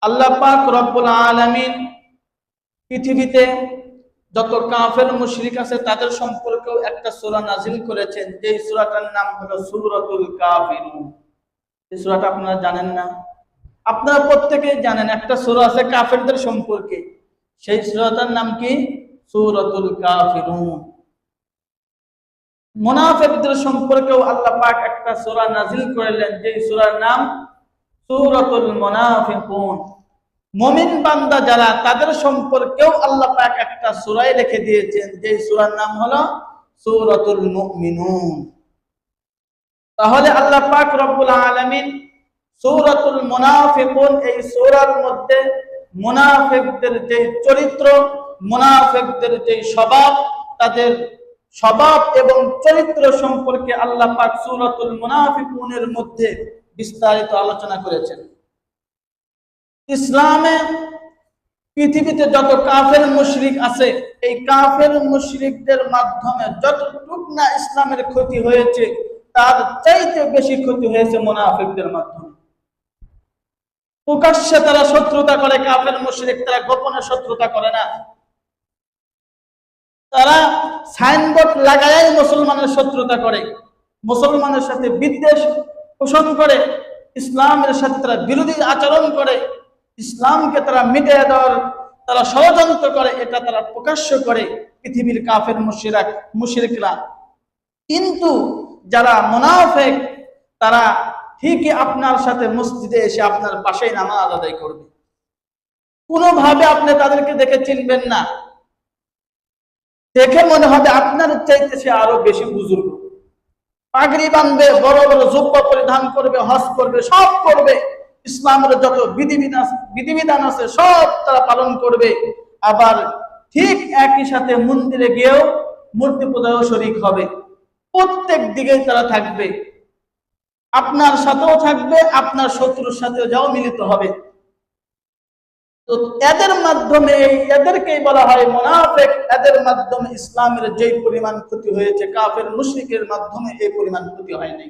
আল্লাহ পাক রব্বুল আলামিন পৃথিবীতে যত কাফের মুশরিক আছে তাদের সম্পর্কেও একটা সূরা নাযিল করেছেন, যে সূরাটার নাম হলো সূরাতুল কাফিরুন। এই সূরাটা আপনারা জানেন না? আপনারা প্রত্যেকেই জানেন একটা সূরা আছে কাফেরদের সম্পর্কে, সেই সূরাটার নাম কি? সূরাতুল কাফিরুন। মুনাফিকদের সম্পর্কেও আল্লাহ পাক একটা সূরা নাযিল করলেন, যে সূরার নাম সূরাতুল মুনাফিকুন। মুমিন বান্দা যারা তাদের সম্পর্কেও আল্লাহ পাক একটা সূরা রেখে দিয়েছেন, যে সূরার নাম হলো সূরাতুল মুমিনুন। তাহলে আল্লাহ পাক রব্বুল আলামিন সূরাতুল মুনাফিকুন এই সূরার মধ্যে মুনাফিকদের যে চরিত্র, মুনাফিকদের যে স্বভাব, তাদের স্বভাব এবং চরিত্র সম্পর্কে আল্লাহ পাক সূরাতুল মুনাফিকুনের মধ্যে বিস্তারিত আলোচনা করেছেন। ইসলামে পৃথিবীতে যত কাফের মুশরিক আছে, এই কাফের মুশরিকদের মাধ্যমে যতটুকু না ইসলামের ক্ষতি হয়েছে, তার চাইতে বেশি ক্ষতি হয়েছে মুনাফিকদের মাধ্যমে। প্রকাশ্যে তারা শত্রুতা করে কাফের মুশরিক, তারা গোপনে শত্রুতা করে না। তারা সাইনবোর্ড লাগায় মুসলমানের শত্রুতা করে, মুসলমানের সাথে বিদ্বেষ পোষণ করে, ইসলামের সাথে তারা বিরোধী আচরণ করে, ইসলামকে তারা মিটিয়ে দেওয়ার তারা ষড়যন্ত্র করে, এটা তারা প্রকাশ্য করে পৃথিবীর কাফের মুশরিকরা। কিন্তু যারা মুনাফিক, তারা ঠিকই আপনার সাথে মসজিদে এসে আপনার পাশেই নামাজ আদায় করবে, কোনোভাবে আপনি তাদেরকে দেখে চিনবেন না, দেখে মনে হবে আপনার চাইতে সে আরো বেশি বুজুর্গ। পাগড়ি বাঁধবে, বড় বড় জুব্বা পরিধান করবে, হজ করবে, সব করবে, ইসলামের যত বিধিবিধান আছে সব তারা পালন করবে। আবার ঠিক একই সাথে মন্দিরে গিয়েও মূর্তি পূজাও শরীক হবে। প্রত্যেক দিকে তারা থাকবে, আপনার সাথেও থাকবে, আপনার শত্রুর সাথেও যাও মিলিত হবে। তো এদের মাধ্যমে এদেরকেই বলা হয় মুনাফিক। এদের মাধ্যমে ইসলামের যে পরিমাণ ক্ষতি হয়েছে, কাফের মুশরিকের মাধ্যমে এই পরিমাণ ক্ষতি হয় নাই।